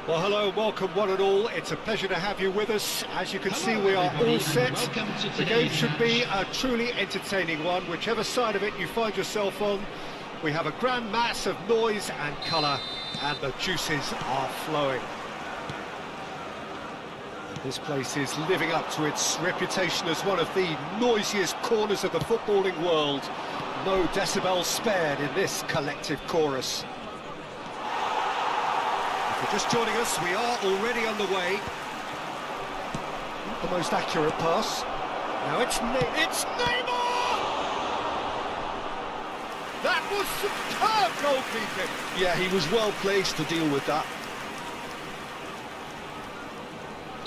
Well, hello, welcome one and all. It's a pleasure to have you with us. As you can see, we are all set. The game should be a truly entertaining one, whichever side of it you find yourself on. We have a grand mass of noise and colour, and the juices are flowing. This place is living up to its reputation as one of the noisiest corners of the footballing world. No decibels spared in this collective chorus. If you're just joining us, we are already underway. Not the most accurate pass. Now it's Neymar! That was superb goalkeeping! Yeah, he was well placed to deal with that.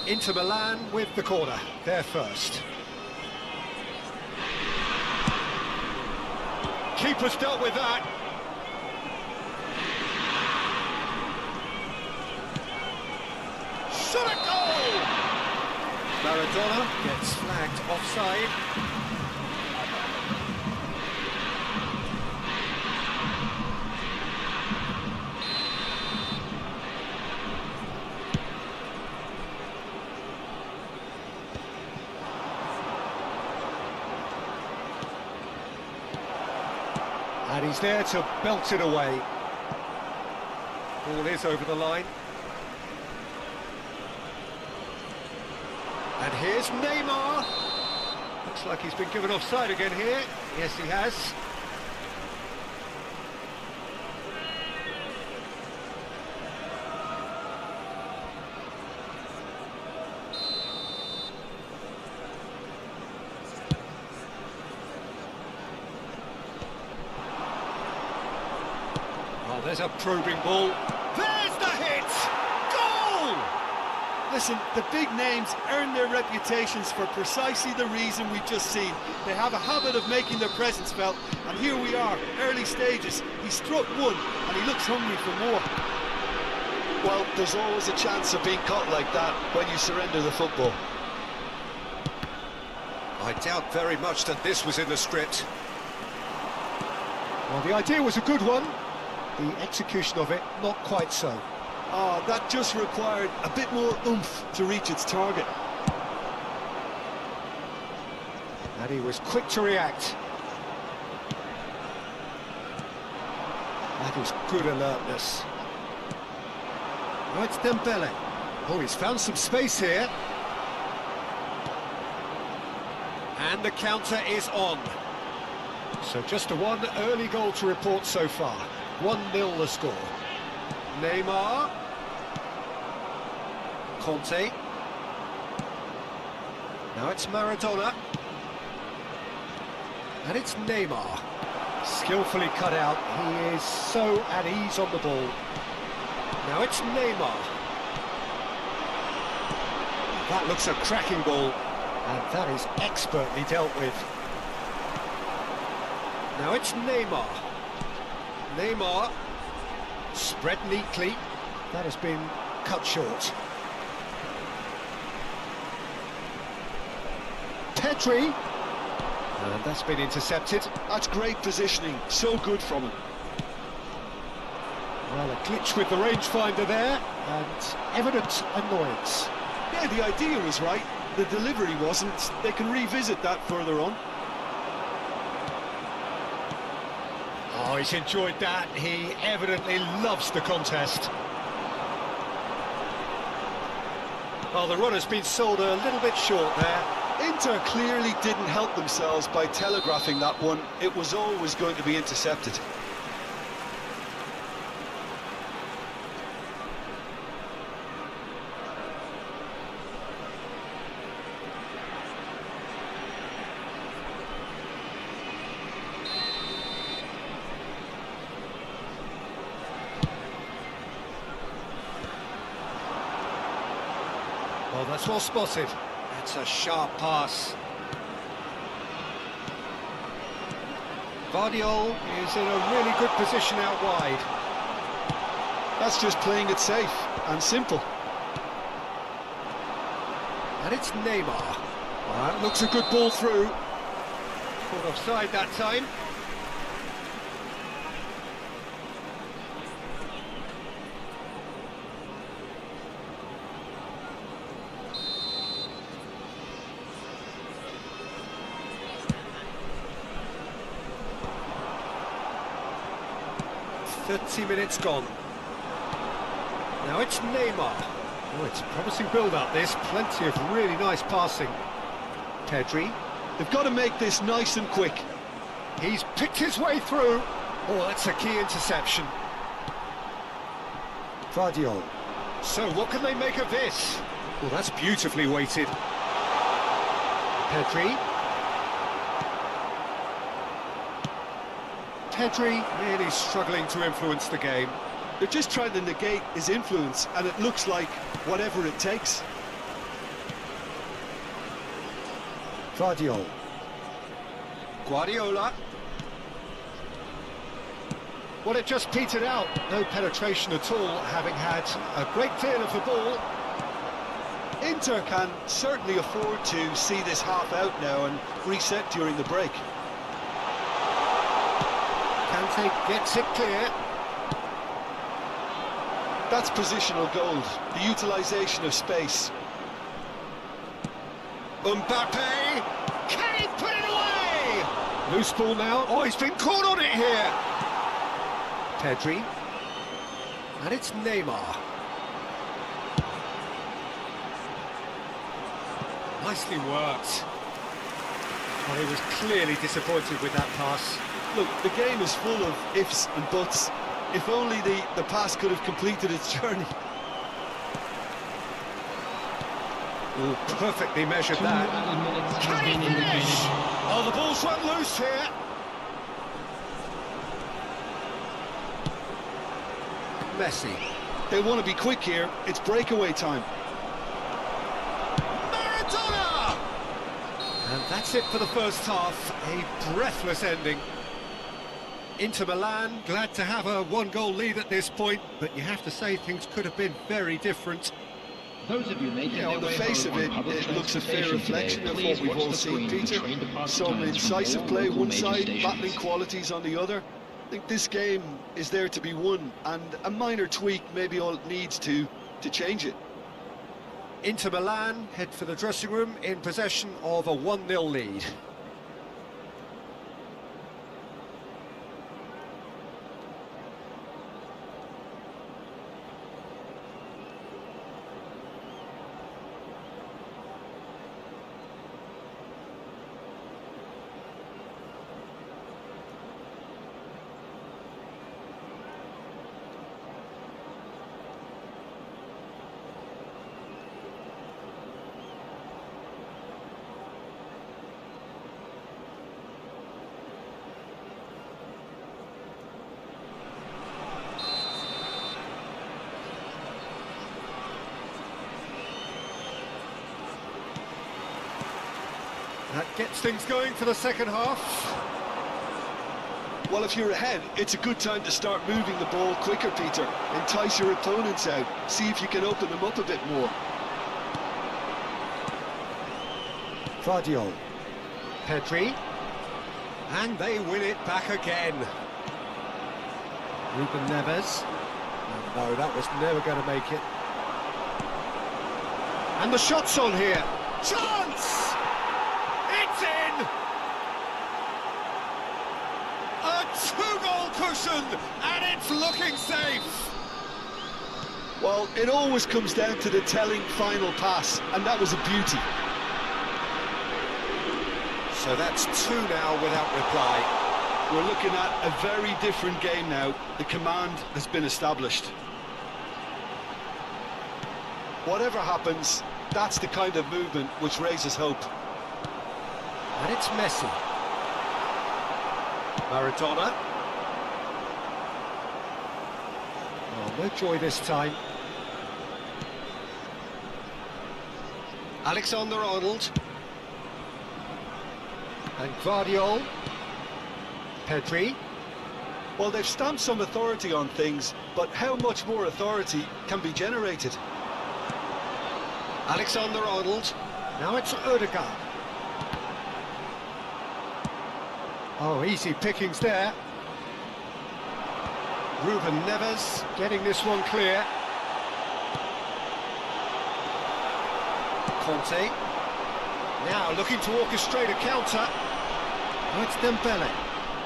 Inter Milan with the corner, they're first. Keeper's dealt with that. Shot a goal! Maradona gets flagged offside. And he's there to belt it away. Ball is over the line. And here's Neymar. Looks like he's been given offside again here. Yes, he has. Oh, there's a probing ball. There's the hit! Goal! Listen, the big names earn their reputations for precisely the reason we've just seen. They have a habit of making their presence felt, and here we are, early stages. He struck one, and he looks hungry for more. Well, there's always a chance of being caught like that when you surrender the football. I doubt very much that this was in the script. Well, the idea was a good one. The execution of it, not quite so. Ah, that just required a bit more oomph to reach its target. And he was quick to react. That is good alertness. Now it's Dembele. Oh, he's found some space here. And the counter is on. So just a one early goal to report so far. 1-0 the score. Neymar. Conte. Now it's Maradona. And it's Neymar. Skillfully cut out. He is so at ease on the ball. Now it's Neymar. That looks a cracking ball. And that is expertly dealt with. Now it's Neymar. Neymar. Spread neatly. That has been cut short. Pedri. And that's been intercepted. That's great positioning, so good from him. Well, a glitch with the rangefinder there, and evident annoyance. Yeah, the idea was right, the delivery wasn't. They can revisit that further on. Oh, he's enjoyed that. He evidently loves the contest. Well, the run has been sold a little bit short there. Inter clearly didn't help themselves by telegraphing that one. It was always going to be intercepted. Well, that's well spotted. That's a sharp pass. Vardiol is in a really good position out wide. That's just playing it safe and simple. And it's Neymar. Well, that looks a good ball through. Caught offside that time. 30 minutes gone. Now it's Neymar. Oh, it's a promising build-up, this. Plenty of really nice passing. Pedri. They've got to make this nice and quick. He's picked his way through. Oh, that's a key interception. Guardiola. So what can they make of this? Well, that's beautifully weighted. Pedri. Pedri really struggling to influence the game. They're just trying to negate his influence, and it looks like whatever it takes. Guardiola. Guardiola. Well, it just petered out. No penetration at all, having had a great deal of the ball. Inter can certainly afford to see this half out now and reset during the break. Kante gets it clear. That's positional gold, the utilisation of space. Mbappe! Can he put it away? Loose ball now. Oh, he's been caught on it here. Pedri. And it's Neymar. Nicely worked. Well, he was clearly disappointed with that pass. Look, the game is full of ifs and buts. If only the pass could have completed its journey. Ooh, perfectly measured that. Can he finish? Oh, the ball's run loose here. Messi. They want to be quick here. It's breakaway time. Maradona! And that's it for the first half. A breathless ending. Inter Milan, glad to have a one-goal lead at this point, but you have to say things could have been very different. Those of you making on the face of it, it looks a fair reflection of what we've all seen, Peter. Some incisive play one side, battling qualities on the other. I think this game is there to be won, and a minor tweak maybe all it needs to change it. Inter Milan head for the dressing room in possession of a 1-0 lead. That gets things going for the second half. Well, if you're ahead, it's a good time to start moving the ball quicker, Peter. Entice your opponents out. See if you can open them up a bit more. Guardiola. Pedri. And they win it back again. Ruben Neves. No, that was never going to make it. And the shot's on here. Chance! It's in! A two-goal cushion, and it's looking safe. Well, it always comes down to the telling final pass, and that was a beauty. So that's 2 now without reply. We're looking at a very different game now. The command has been established. Whatever happens, that's the kind of movement which raises hope. And it's Messi. Maradona. Oh, no joy this time. Alexander-Arnold. And Guardiola. Pedri. Well, they've stamped some authority on things, but how much more authority can be generated? Alexander-Arnold. Now it's Odegaard. Oh, easy pickings there. Ruben Neves getting this one clear. Conte. Now looking to orchestrate a counter. Oh, it's Dembele.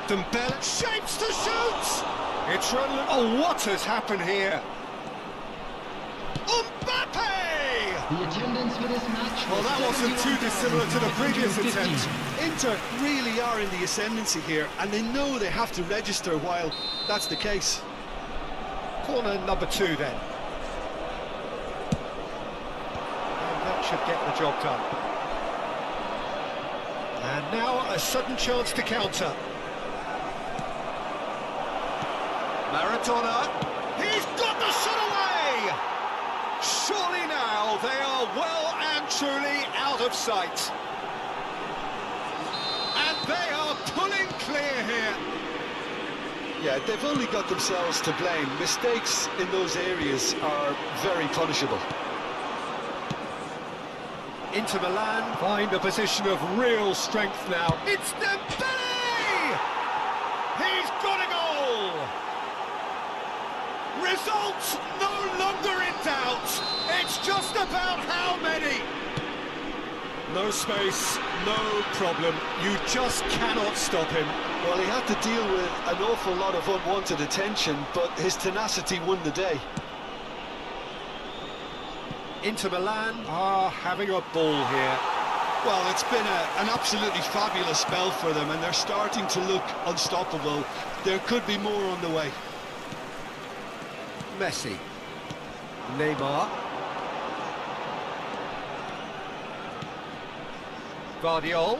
Dembele shapes to shoot! It's relevant. Oh, what has happened here? Mbappe! The attendance for this match. Well, that wasn't too dissimilar to the previous attempt. Inter really are in the ascendancy here, and they know they have to register while that's the case. Corner number 2 then. And that should get the job done. And now a sudden chance to counter. Maradona, he's got the shot away! Surely now they are well and truly out of sight. And they are pulling clear here. Yeah, they've only got themselves to blame. Mistakes in those areas are very punishable. Inter Milan find a position of real strength now. It's Dembele! He's got a goal! Results no longer in doubt. It's just about how many. No space, no problem. You just cannot stop him. Well, he had to deal with an awful lot of unwanted attention, but his tenacity won the day. Inter Milan are having a ball here. Well, it's been an absolutely fabulous spell for them, and they're starting to look unstoppable. There could be more on the way. Messi. Neymar. Guardiola.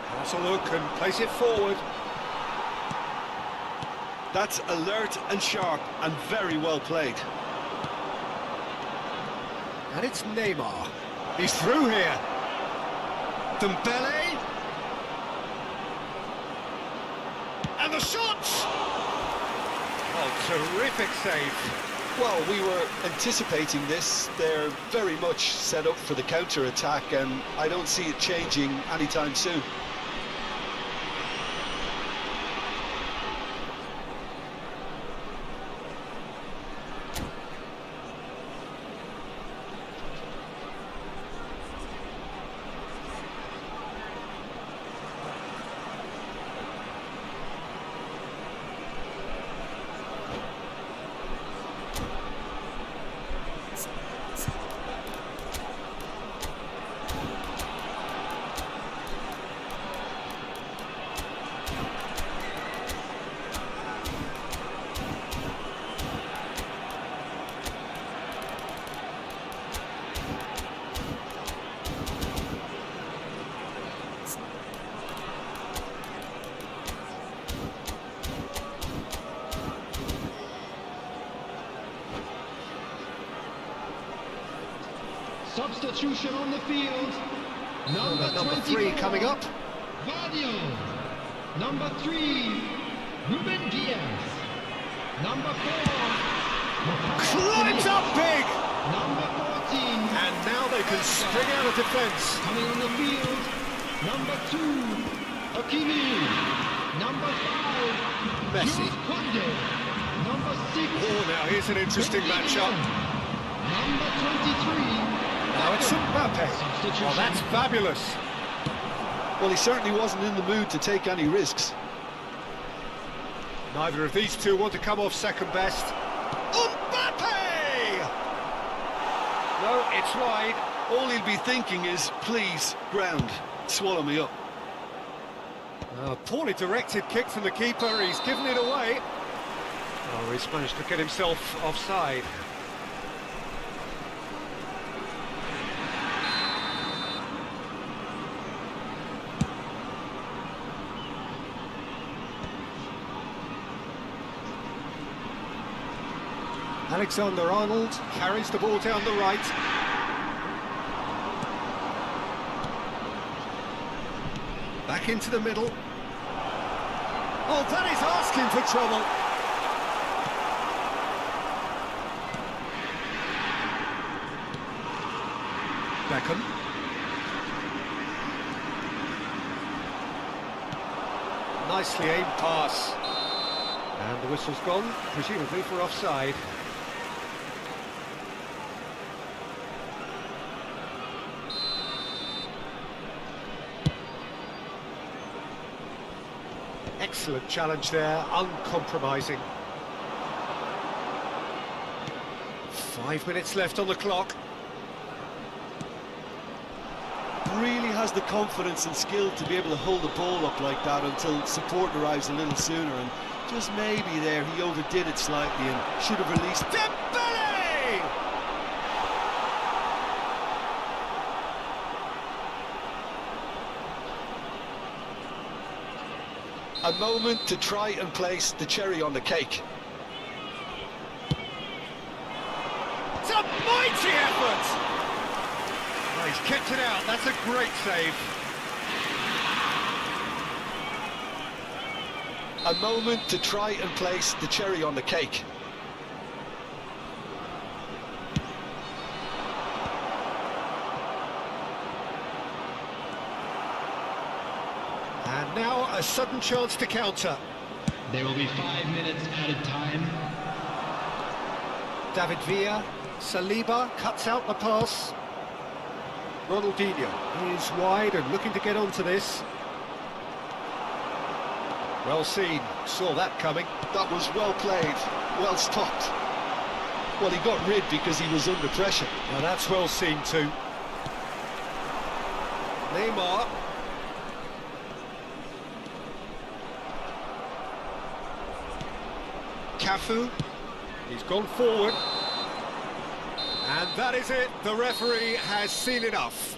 Has a look and place it forward. That's alert and sharp and very well played. And it's Neymar. He's through here. Dembele. And the shot! Oh, terrific save. Well, we were anticipating this. They're very much set up for the counter-attack, and I don't see it changing anytime soon. Substitution on the field. Number 3 coming up. Vadio. Number 3, Ruben Diaz. Number 4, Climbs up big! Number 14. And now they can string out a defence. Coming on the field. Number 2, Hakimi. Number 5, Messi. Jules Koundé. Number 6. Oh, now here's an interesting matchup. Number 23. Now it's Mbappe. Well, that's fabulous. Well, he certainly wasn't in the mood to take any risks. Neither of these two want to come off second best. Mbappe! No, it's wide. All he'll be thinking is, please, ground, swallow me up. A poorly directed kick from the keeper. He's given it away. Oh, he's managed to get himself offside. Alexander-Arnold carries the ball down the right. Back into the middle. Oh, that is asking for trouble. Beckham. Nicely aimed pass. And the whistle's gone, presumably for offside. Excellent challenge there, uncompromising. 5 minutes left on the clock. Really has the confidence and skill to be able to hold the ball up like that until support arrives a little sooner, and just maybe there he overdid it slightly and should have released. Dembele! A moment to try and place the cherry on the cake. It's a mighty effort! Oh, he's kept it out, that's a great save. A moment to try and place the cherry on the cake. And now a sudden chance to counter. There will be 5 minutes added time. David Villa, Saliba cuts out the pass. Ronaldinho is wide and looking to get onto this. Well seen, saw that coming. That was well played, well stopped. Well, he got rid because he was under pressure. Now that's well seen too. Neymar. Cafu, he's gone forward. And that is it, the referee has seen enough.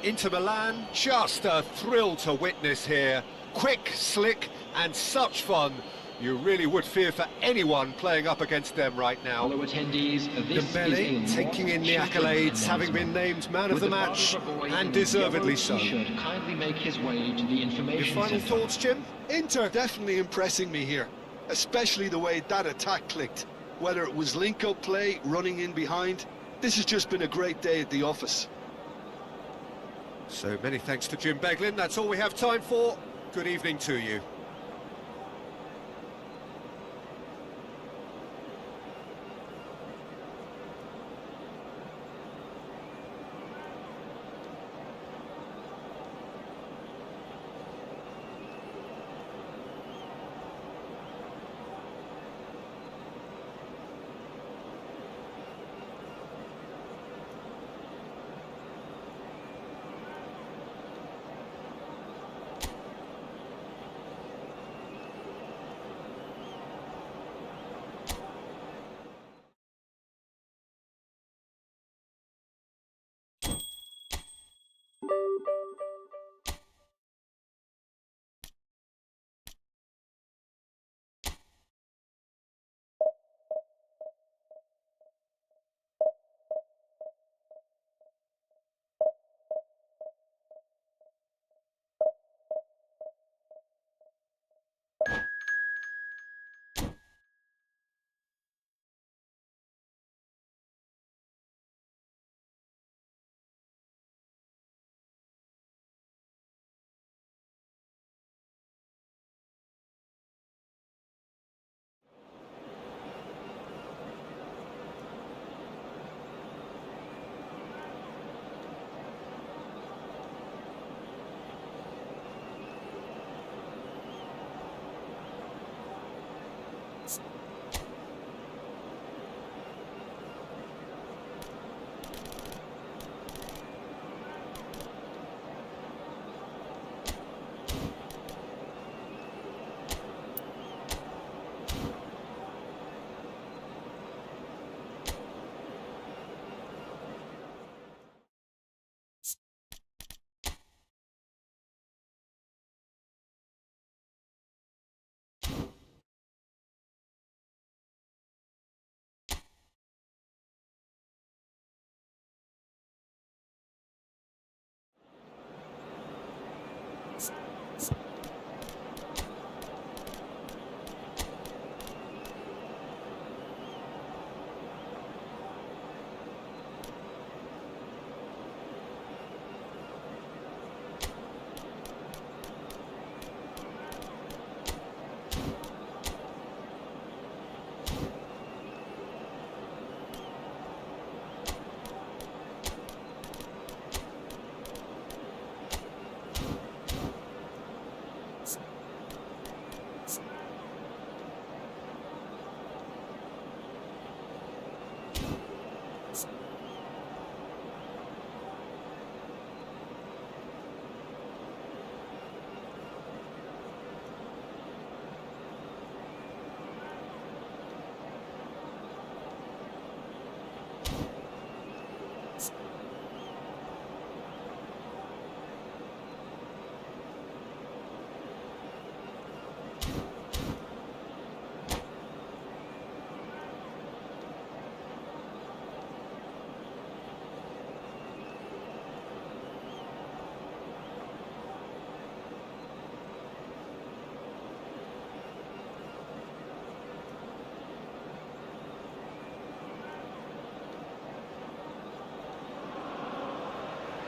Inter Milan, just a thrill to witness here. Quick, slick, and such fun. You really would fear for anyone playing up against them right now. Fellow attendees, this Dembele is a taking in the accolades, having been named man of With the the match, father of a boy and in deservedly yellow so. T-shirt kindly make his way to the information Your final center. thoughts, Jim? Inter definitely impressing me here, especially the way that attack clicked. Whether it was link-up play, running in behind, this has just been a great day at the office. So many thanks to Jim Beglin. That's all we have time for. Good evening to you.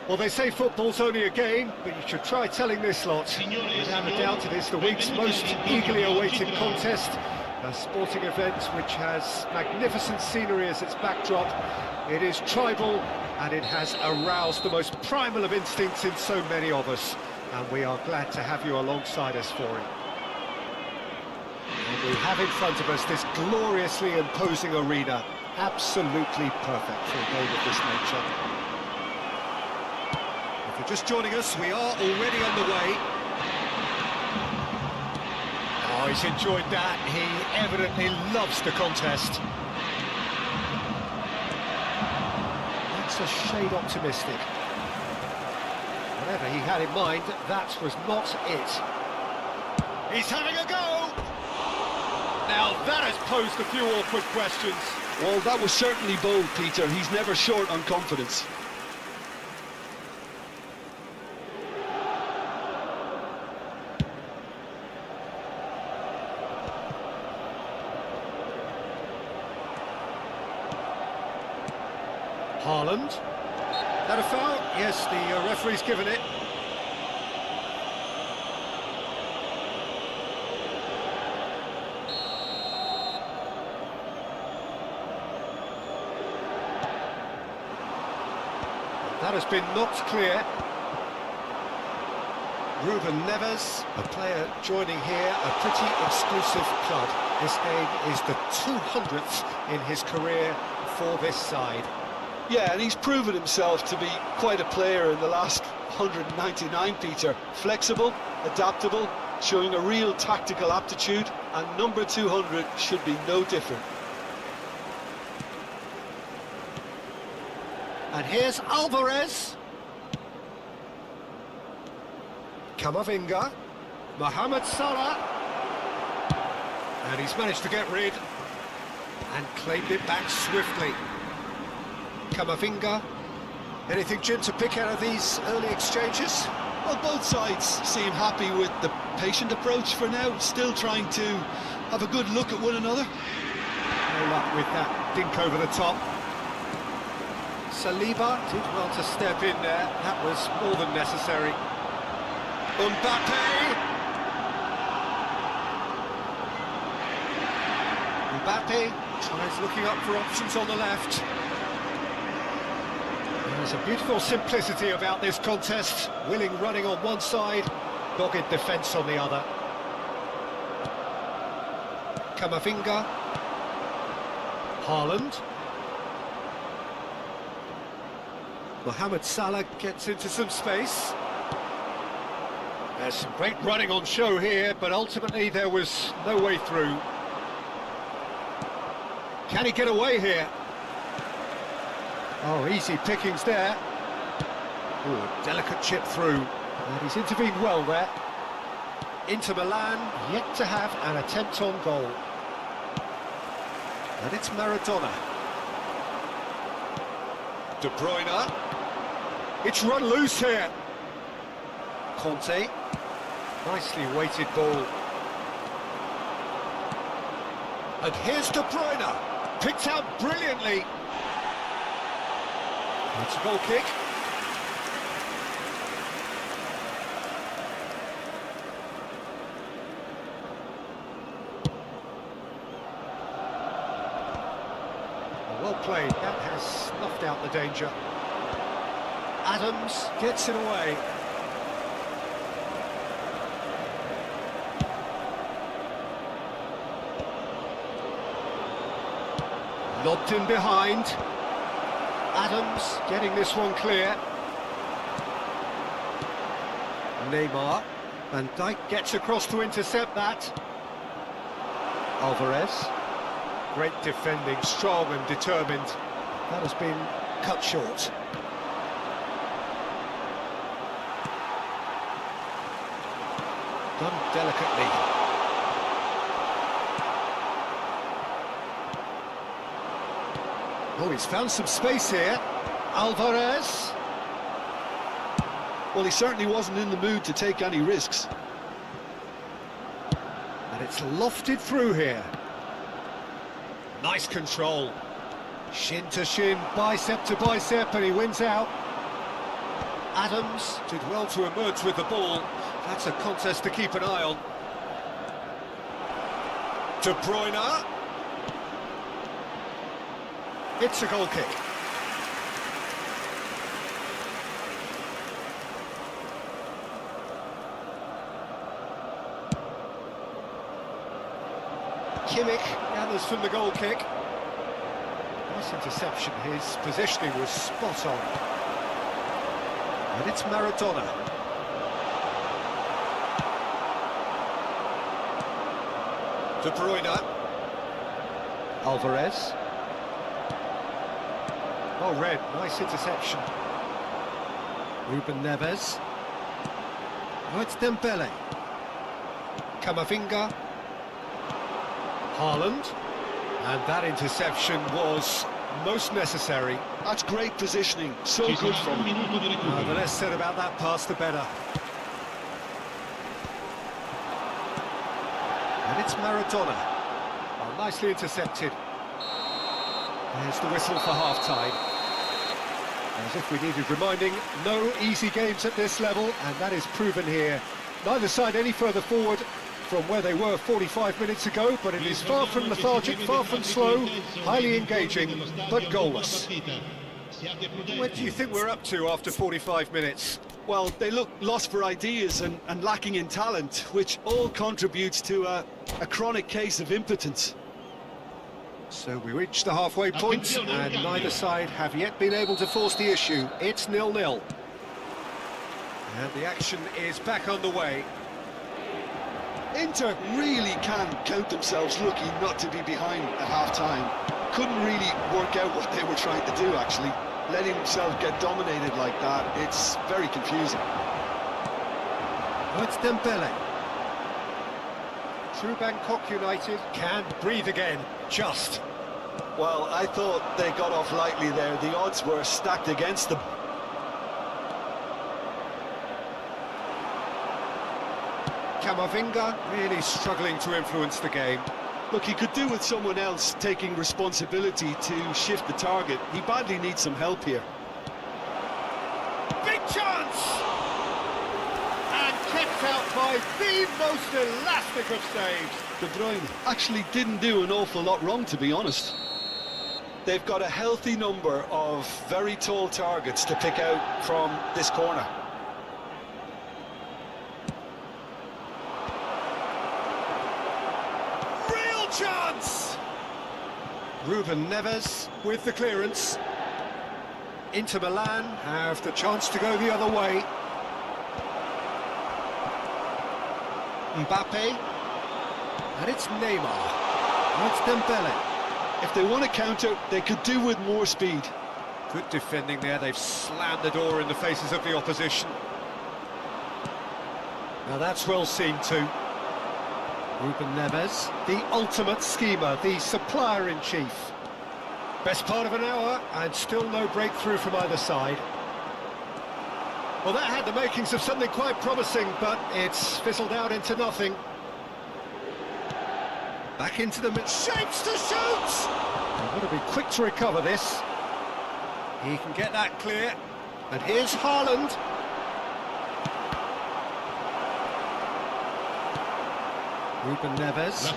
Well, they say football's only a game, but you should try telling this lot. Without a doubt, it is the week's most eagerly awaited contest. A sporting event which has magnificent scenery as its backdrop. It is tribal, and it has aroused the most primal of instincts in so many of us. And we are glad to have you alongside us for it. And we have in front of us this gloriously imposing arena. Absolutely perfect for a game of this nature. If you're just joining us, we are already underway. Oh, he's enjoyed that. He evidently loves the contest. That's a shade optimistic. Whatever he had in mind, that was not it. He's having a go! Now that has posed a few awkward questions. Well, that was certainly bold, Peter. He's never short on confidence. Haaland. That a foul? Yes, the referee's given it. That has been knocked clear. Ruben Neves, a player joining here, a pretty exclusive club. This game is the 200th in his career for this side. Yeah, and he's proven himself to be quite a player in the last 199, Peter. Flexible, adaptable, showing a real tactical aptitude, and number 200 should be no different. And here's Alvarez. Camavinga. Mohamed Salah. And he's managed to get rid and claimed it back swiftly. Camavinga. Anything, Jim, to pick out of these early exchanges? Well, both sides seem happy with the patient approach for now, still trying to have a good look at one another. No luck with that dink over the top. Saliba did well to step in there. That was more than necessary. Mbappe tries looking up for options on the left. There's a beautiful simplicity about this contest. Willing running on one side, dogged defence on the other. Camavinga. Haaland. Mohamed Salah gets into some space. There's some great running on show here, but ultimately there was no way through. Can he get away here? Oh, easy pickings there. Ooh, a delicate chip through. And he's intervened well there. Inter Milan yet to have an attempt on goal. And it's Maradona. De Bruyne. It's run loose here. Conte. Nicely weighted ball. And here's De Bruyne. Picked out brilliantly. It's a goal kick. Well played. That has snuffed out the danger. Adams gets it away. Lobbed in behind. Adams getting this one clear. Neymar. Van Dijk gets across to intercept that. Alvarez. Great defending, strong and determined. That has been cut short. Done delicately. Oh, he's found some space here. Alvarez. Well, he certainly wasn't in the mood to take any risks. And it's lofted through here. Nice control. Shin to shin, bicep to bicep, and he wins out. Adams did well to emerge with the ball. That's a contest to keep an eye on. De Bruyne. It's a goal kick. Kimmich gathers from the goal kick. Nice interception, his positioning was spot on. And it's Maradona. De Bruyne. Alvarez. Oh, Red, nice interception. Ruben Neves. Oh, it's Dembele. Camavinga. Haaland. And that interception was most necessary. That's great positioning, so good from him. The less said about that pass, the better. And it's Maradona. Oh, nicely intercepted. There's the whistle for half-time. As if we needed reminding, no easy games at this level, and that is proven here. Neither side any further forward from where they were 45 minutes ago, but it is far from lethargic, far from slow, highly engaging, but goalless. What do you think we're up to after 45 minutes? Well, they look lost for ideas and lacking in talent, which all contributes to a chronic case of impotence. So we reach the halfway point, and neither side have yet been able to force the issue. It's 0-0. And the action is back underway. Inter really can count themselves lucky not to be behind at half-time. Couldn't really work out what they were trying to do, actually. Letting themselves get dominated like that, it's very confusing. Oh, it's Dembele. True Bangkok United can breathe again, just. Well, I thought they got off lightly there. The odds were stacked against them. Camavinga really struggling to influence the game. Look, he could do with someone else taking responsibility to shift the target. He badly needs some help here. Big chance! And kept out by the most elastic of saves. De Bruyne actually didn't do an awful lot wrong, to be honest. They've got a healthy number of very tall targets to pick out from this corner. Chance! Ruben Neves with the clearance. Inter Milan have the chance to go the other way. Mbappe. And it's Neymar. That's Dembele. If they want to counter, they could do with more speed. Good defending there. They've slammed the door in the faces of the opposition. Now that's well seen too. Ruben Neves, the ultimate schemer, the supplier-in-chief. Best part of an hour, and still no breakthrough from either side. Well, that had the makings of something quite promising, but it's fizzled out into nothing. Back into the mid, shapes to shoot! They've got to be quick to recover this. He can get that clear, and here's Haaland. Ruben Neves.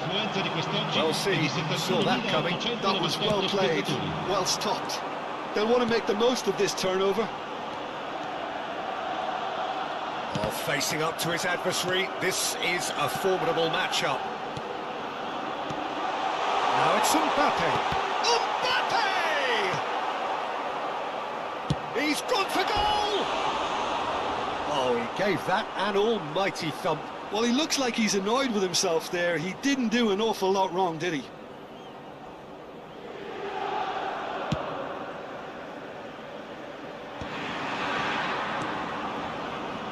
Well seen, saw that coming. That was well played, well stopped. They'll want to make the most of this turnover. While facing up to his adversary, this is a formidable matchup. Now it's Mbappe. Mbappe! He's gone for goal! Oh, he gave that an almighty thump. Well, he looks like he's annoyed with himself there. He didn't do an awful lot wrong, did he?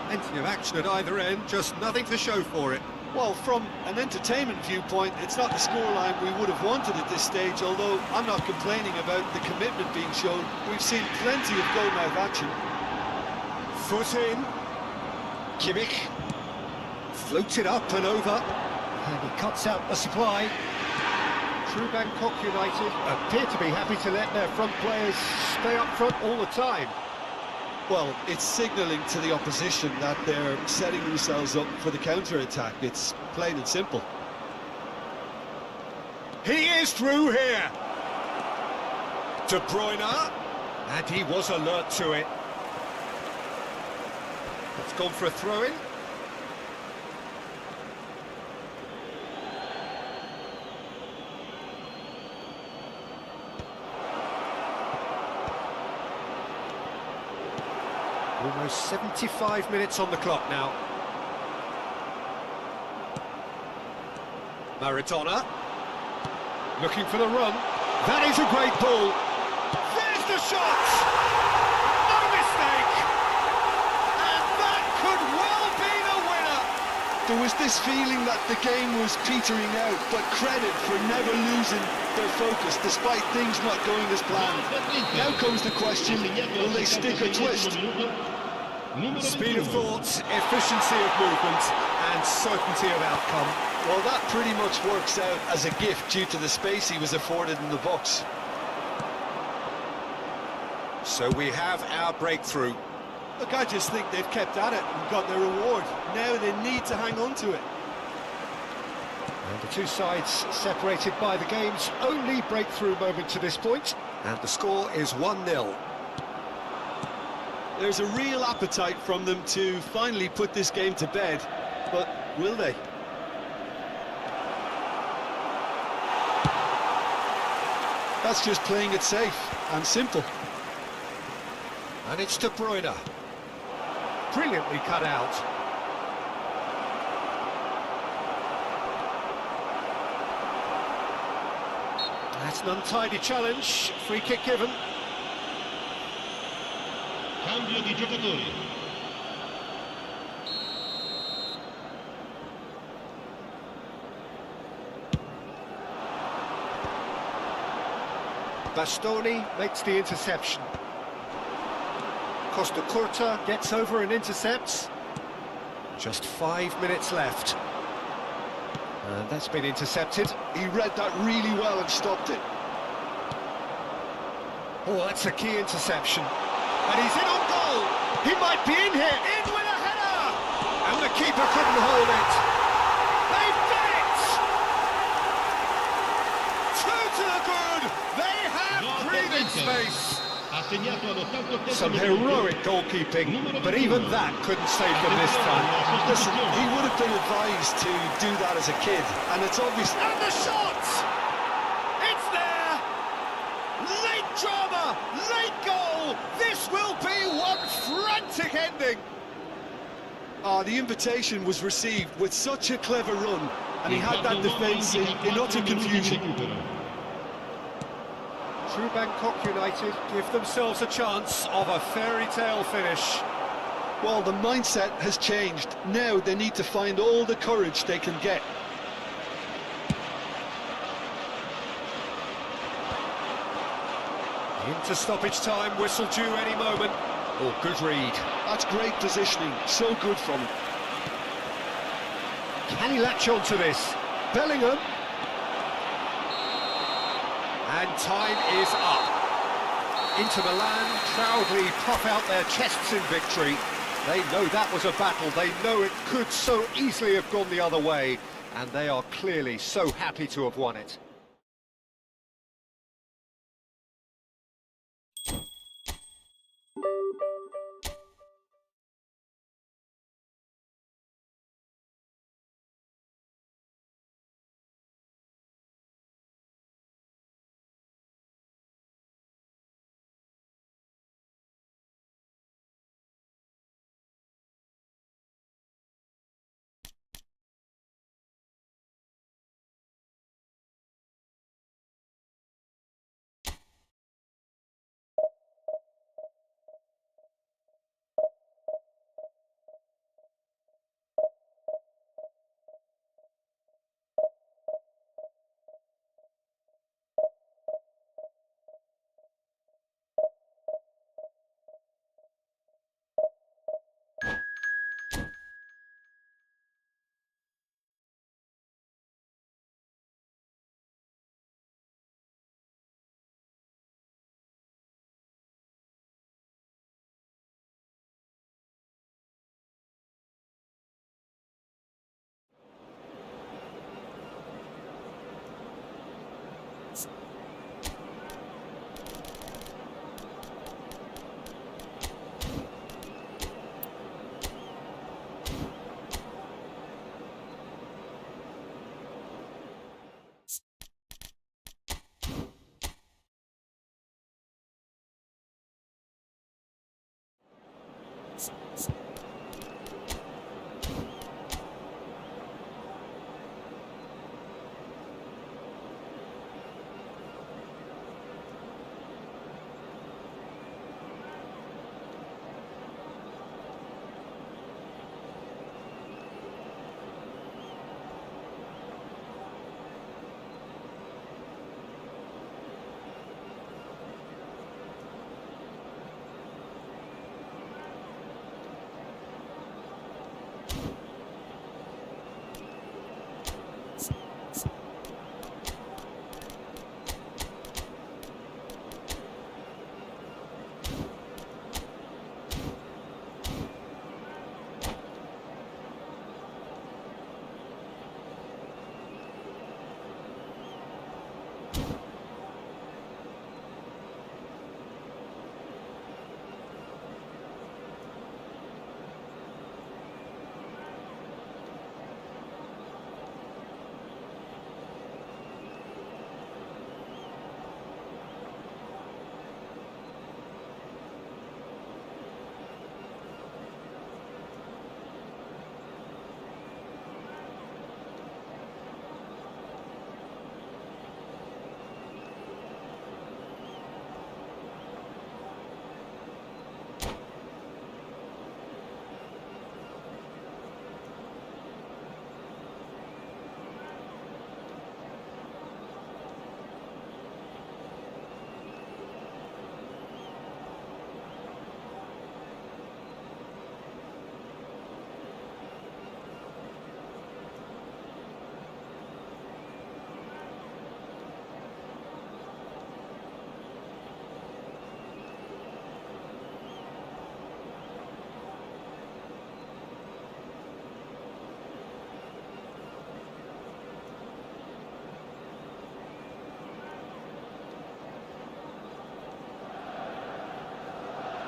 Plenty of action at either end, just nothing to show for it. Well, from an entertainment viewpoint, it's not the scoreline we would have wanted at this stage, although I'm not complaining about the commitment being shown. We've seen plenty of goal-mouth action. Foot in. Kimmich. Floats it up and over, and he cuts out the supply. True Bangkok United appear to be happy to let their front players stay up front all the time. Well, it's signalling to the opposition that they're setting themselves up for the counter-attack. It's plain and simple. He is through here. De Bruyne, and he was alert to it. It's gone for a throw-in. Almost 75 minutes on the clock now. Maradona, looking for the run. That is a great ball. There's the shot! No mistake! And that could well be the winner! There was this feeling that the game was petering out, but credit for never losing their focus despite things not going as planned. Now comes the question, will they stick or twist? Speed of thought, efficiency of movement, and certainty of outcome. Well, that pretty much works out as a gift due to the space he was afforded in the box. So we have our breakthrough. Look, I just think they've kept at it and got their reward. Now they need to hang on to it. And the two sides separated by the game's only breakthrough moment to this point. And the score is 1-0. There's a real appetite from them to finally put this game to bed, but will they? That's just playing it safe and simple. And it's De Bruyne. Brilliantly cut out. That's an untidy challenge. Free kick given. Cambio di giocatori. Bastoni makes the interception. Costa Curta gets over and intercepts. Just 5 minutes left. And that's been intercepted. He read that really well and stopped it. Oh, that's a key interception. And he's in on goal. He might be in here. In with a header. And the keeper couldn't hold it. They've done it. Two to the good. They have breathing space. Some heroic goalkeeping, but even that couldn't save them this time. Listen, he would have been advised to do that as a kid, and it's obvious. And the shot! It's there! Late drama, late goal! This will be one frantic ending! The invitation was received with such a clever run, and he had that defence in utter confusion. True Bangkok United give themselves a chance of a fairy tale finish. Well, the mindset has changed. Now they need to find all the courage they can get. Into stoppage time, whistle due any moment. Oh, good read. That's great positioning, so good from him. Can he latch on to this? Bellingham. And time is up. Inter Milan proudly puff out their chests in victory. They know that was a battle. They know it could so easily have gone the other way. And they are clearly so happy to have won it.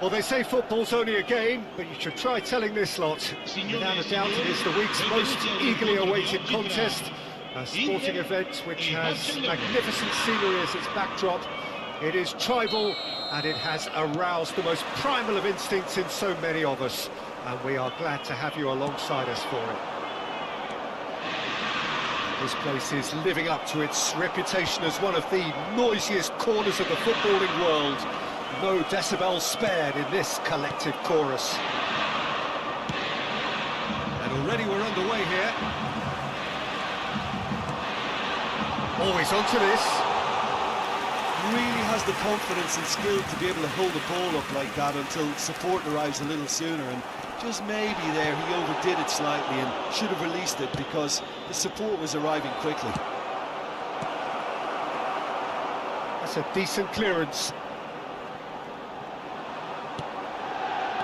Well, they say football's only a game, but you should try telling this lot. Without a doubt, it is the week's most eagerly awaited contest. A sporting event which has magnificent scenery as its backdrop. It is tribal, and it has aroused the most primal of instincts in so many of us. And we are glad to have you alongside us for it. This place is living up to its reputation as one of the noisiest corners of the footballing world. No decibels spared in this collective chorus. And already we're underway here. Always onto this. Really has the confidence and skill to be able to hold the ball up like that until support arrives a little sooner, and just maybe there he overdid it slightly and should have released it because the support was arriving quickly. That's a decent clearance.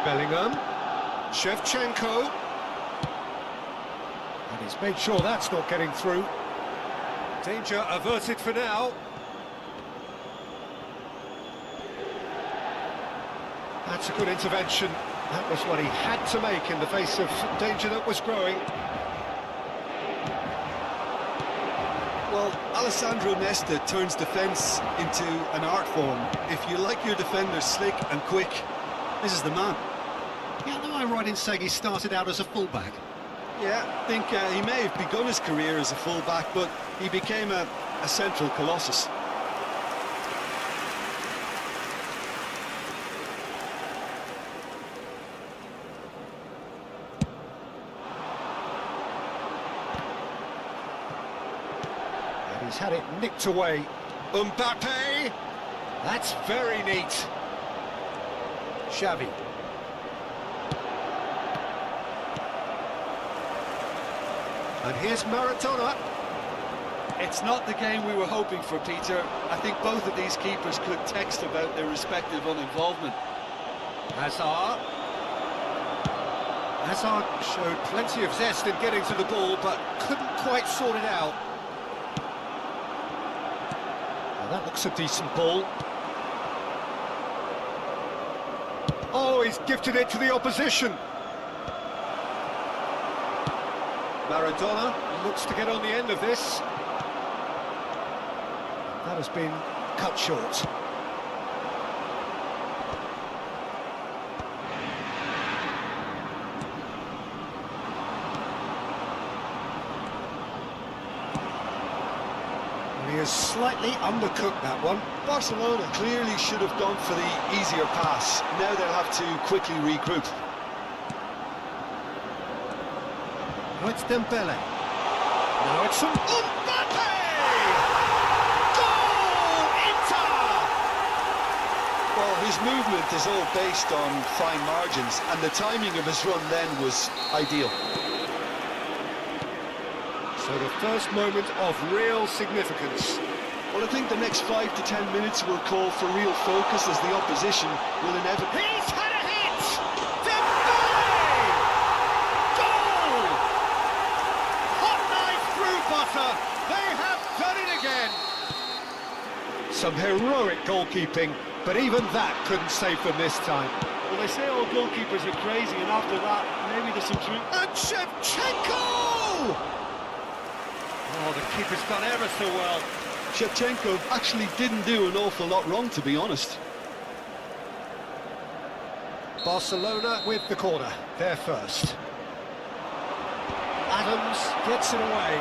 Bellingham, Shevchenko, and he's made sure that's not getting through. Danger averted for now. That's a good intervention. That was what he had to make in the face of danger that was growing. Well, Alessandro Nesta turns defence into an art form. If you like your defenders slick and quick, this is the man. Yeah, am I right in saying he started out as a fullback? Yeah, I think he may have begun his career as a fullback, but he became a central colossus. And he's had it nicked away. Mbappe! That's very neat. Xavi. And here's Maradona. It's not the game we were hoping for, Peter. I think both of these keepers could text about their respective uninvolvement. Hazard. Hazard showed plenty of zest in getting to the ball, but couldn't quite sort it out. Well, that looks a decent ball. Oh, he's gifted it to the opposition. Maradona looks to get on the end of this. That has been cut short. And he has slightly undercooked that one. Barcelona clearly should have gone for the easier pass. Now they'll have to quickly regroup. Now it's Dembele. Now it's from Mbappe! Goal! Inter! Well, his movement is all based on fine margins, and the timing of his run then was ideal. So the first moment of real significance. Well, I think the next 5 to 10 minutes will call for real focus as the opposition will inevitably... He's had a hit! Dembele! Goal! Hot knife through butter. They have done it again. Some heroic goalkeeping, but even that couldn't save them this time. Well, they say all goalkeepers are crazy, and after that, maybe there's some truth. And Shevchenko! Oh, the keeper's done ever so well. Shevchenko actually didn't do an awful lot wrong, to be honest. Barcelona with the corner, they're first. Adams gets it away.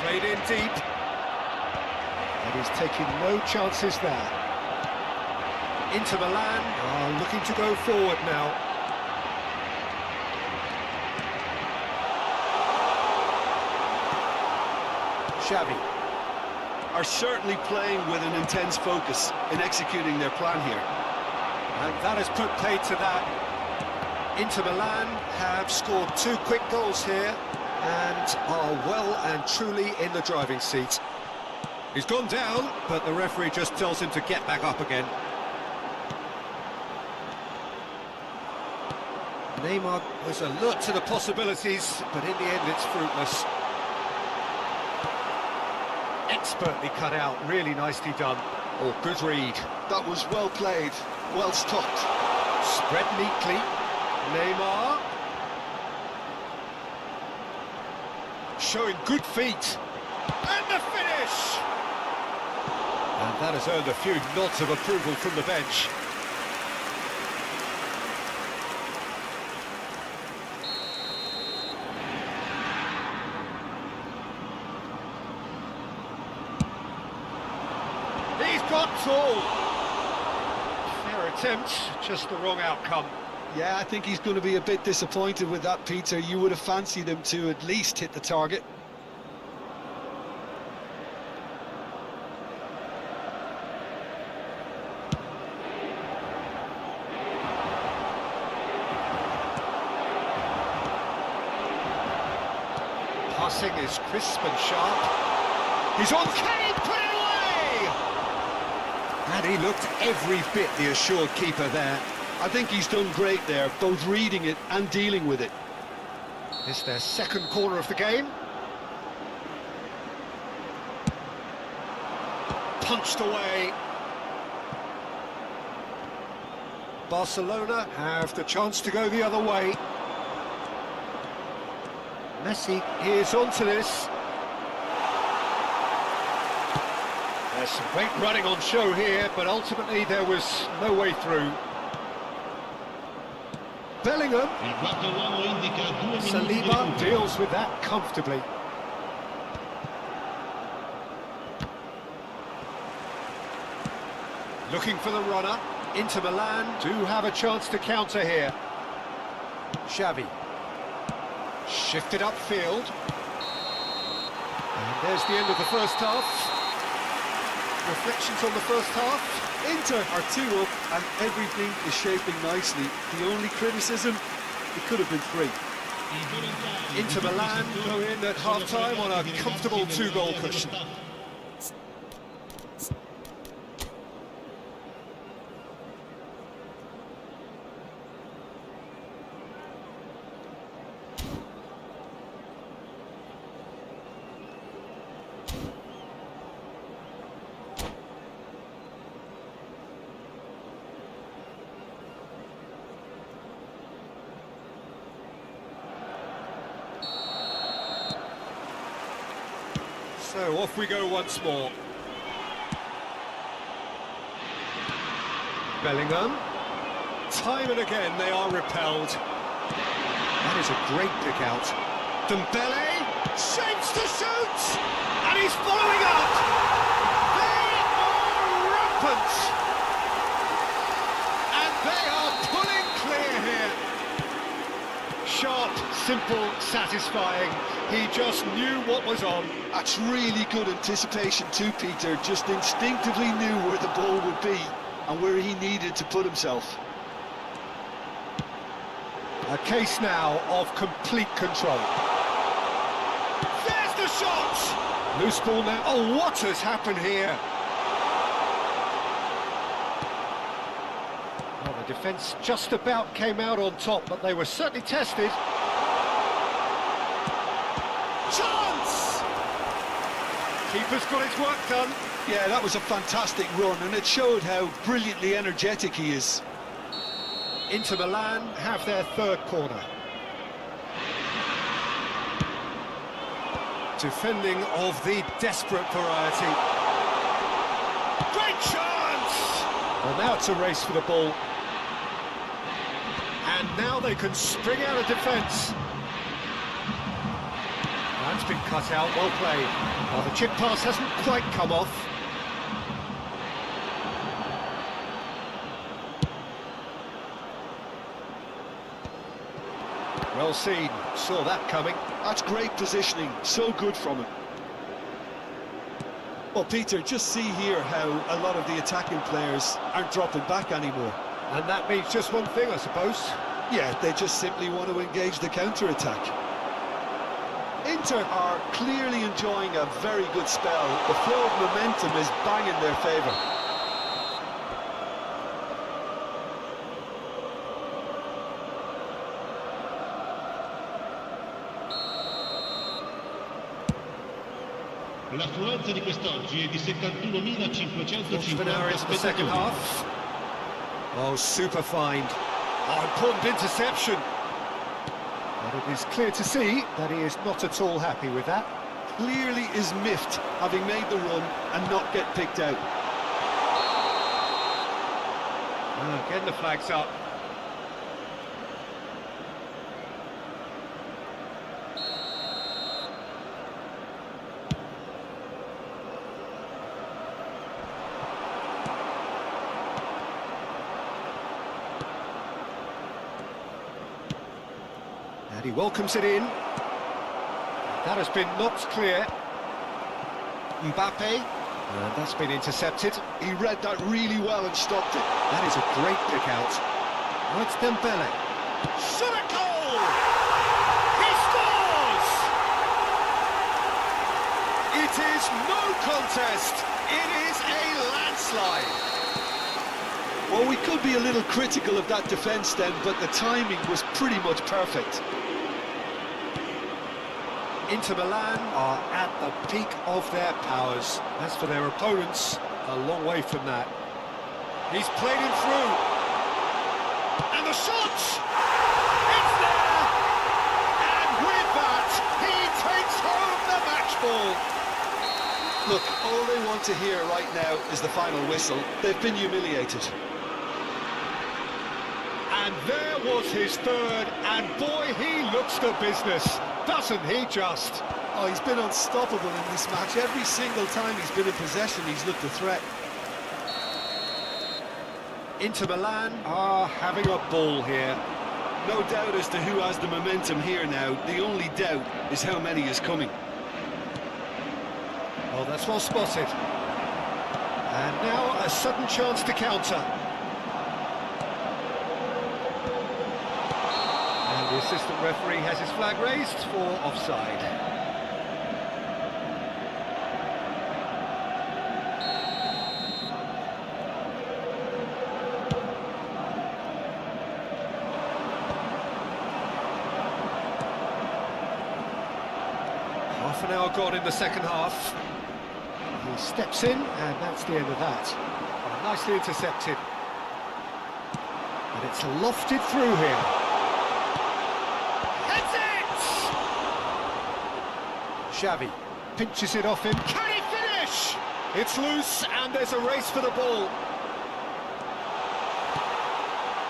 Played in deep. And he's taking no chances there. Inter Milan are looking to go forward now. Xavi Are certainly playing with an intense focus in executing their plan here. And that has put paid to that. Inter Milan have scored 2 quick goals here and are well and truly in the driving seat. He's gone down, but the referee just tells him to get back up again. Neymar was alert to the possibilities, but in the end it's fruitless. Expertly cut out, really nicely done. Oh, good read. That was well played, well stopped. Spread neatly. Neymar. Showing good feet. And the finish! And that has earned a few nods of approval from the bench. He's got tall. Fair attempt, just the wrong outcome. Yeah, I think he's going to be a bit disappointed with that, Peter. You would have fancied him to at least hit the target. Passing is crisp and sharp. He's on. Can he put it away? And he looked every bit the assured keeper there. I think he's done great there, both reading it and dealing with it. It's their second corner of the game. Punched away. Barcelona have the chance to go the other way. Messi is onto this. There's some great running on show here, but ultimately there was no way through. Bellingham. Saliba deals with that comfortably. Looking for the runner. Inter Milan do have a chance to counter here. Xavi. Shifted upfield. And there's the end of the first half. Reflections on the first half. Inter are 2 up and everything is shaping nicely. The only criticism, it could have been 3. Inter Milan go in at half-time on a comfortable 2-goal cushion. So off we go once more. Bellingham. Time and again they are repelled. That is a great pick out. Dembele shapes to shoot, and he's following up. They are rampant, and they are pulling clear here. Sharp, simple, satisfying. He just knew what was on. That's really good anticipation too, Peter. Just instinctively knew where the ball would be and where he needed to put himself. A case now of complete control. There's the shot! Loose ball now. Oh, what has happened here? Well, the defence just about came out on top, but they were certainly tested. Chance! Keeper's got his work done. Yeah, that was a fantastic run, and it showed how brilliantly energetic he is. Inter Milan have their third corner. Defending of the desperate variety. Great chance! Well, now it's a race for the ball. And now they can spring out of defence. That's been cut out, well played. Well, the chip pass hasn't quite come off. Well seen, saw that coming. That's great positioning, so good from him. Well, Peter, just see here how a lot of the attacking players aren't dropping back anymore. And that means just one thing, I suppose. Yeah, they just simply want to engage the counter-attack. Inter are clearly enjoying a very good spell. The flow of momentum is bang in their favour. L'affluenza di quest'oggi è di 71.550 in the second half. Oh, super find. Oh, important interception. But it is clear to see that he is not at all happy with that. Clearly is miffed, having made the run and not get picked out. Getting the flags up. And he welcomes it in. That has been knocked clear. Mbappe. And that's been intercepted. He read that really well and stopped it. That is a great pick out. Now it's Dembele. Shot a goal! He scores! It is no contest. It is a landslide. Well, we could be a little critical of that defence then, but the timing was pretty much perfect. Inter Milan are at the peak of their powers. As for their opponents, a long way from that. He's played him through. And the shot! It's there! And with that, he takes home the match ball. Look, all they want to hear right now is the final whistle. They've been humiliated. And there was his third, and boy, he looks the business, doesn't he just? Oh, he's been unstoppable in this match. Every single time he's been in possession, he's looked a threat. Inter Milan are having a ball here. No doubt as to who has the momentum here now. The only doubt is how many is coming. Oh, that's well spotted. And now a sudden chance to counter. The assistant referee has his flag raised for offside. Half an hour gone in the second half. He steps in, and that's the end of that. Oh, nicely intercepted. And it's lofted through here. Xavi pinches it off him. Can he finish? It's loose and there's a race for the ball.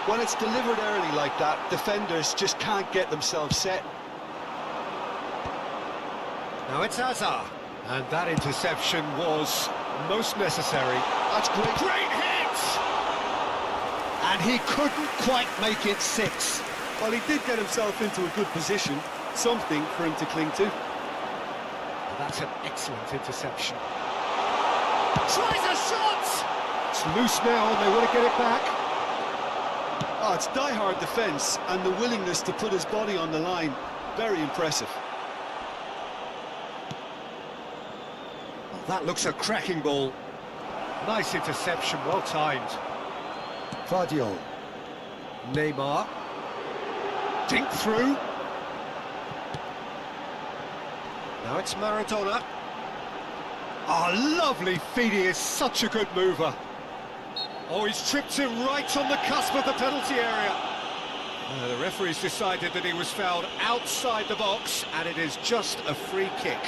When it's delivered early like that, defenders just can't get themselves set. Now it's Hazard. And that interception was most necessary. That's great. Great hit! And he couldn't quite make it 6. Well, he did get himself into a good position. Something for him to cling to. That's an excellent interception. Tries a shot! It's loose now and they want to get it back. Oh, Oh, it's die-hard defence and the willingness to put his body on the line. Very impressive. That looks a cracking ball. Nice interception, well timed. Guardiola. Neymar. Dink through. Now it's Maradona. Oh, lovely feed. He is such a good mover. Oh, he's tripped him right on the cusp of the penalty area. The referee's decided that he was fouled outside the box, and it is just a free kick.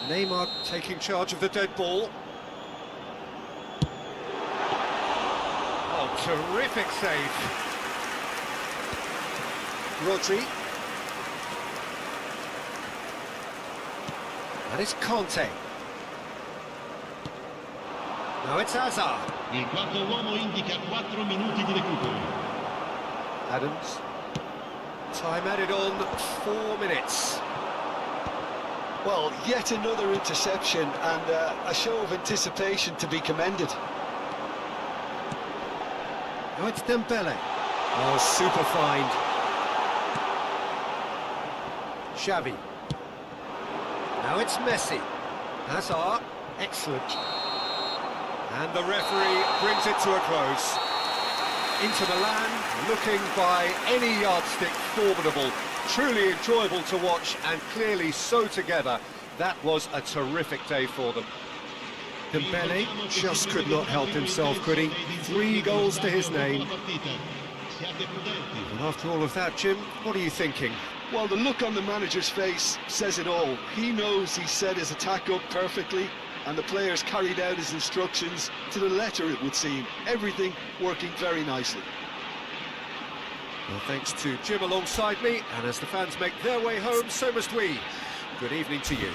Neymar taking charge of the dead ball. Oh, terrific save. Rodri. And it's Conte. Now it's Hazard. Il quarto uomo indica 4 minuti di recupero. Adams. Time added on 4 minutes. Well, yet another interception and a show of anticipation to be commended. Now it's Dembele. Oh, super find. Xavi. Now it's Messi. Hazard. Excellent. And the referee brings it to a close. Inter Milan, looking by any yardstick formidable. Truly enjoyable to watch and clearly so together. That was a terrific day for them. Dembele just could not help himself, could he? 3 goals to his name. And after all of that, Jim, what are you thinking? Well, the look on the manager's face says it all. He knows he set his attack up perfectly, and the players carried out his instructions to the letter, it would seem. Everything working very nicely. Well, thanks to Jim alongside me, and as the fans make their way home, so must we. Good evening to you.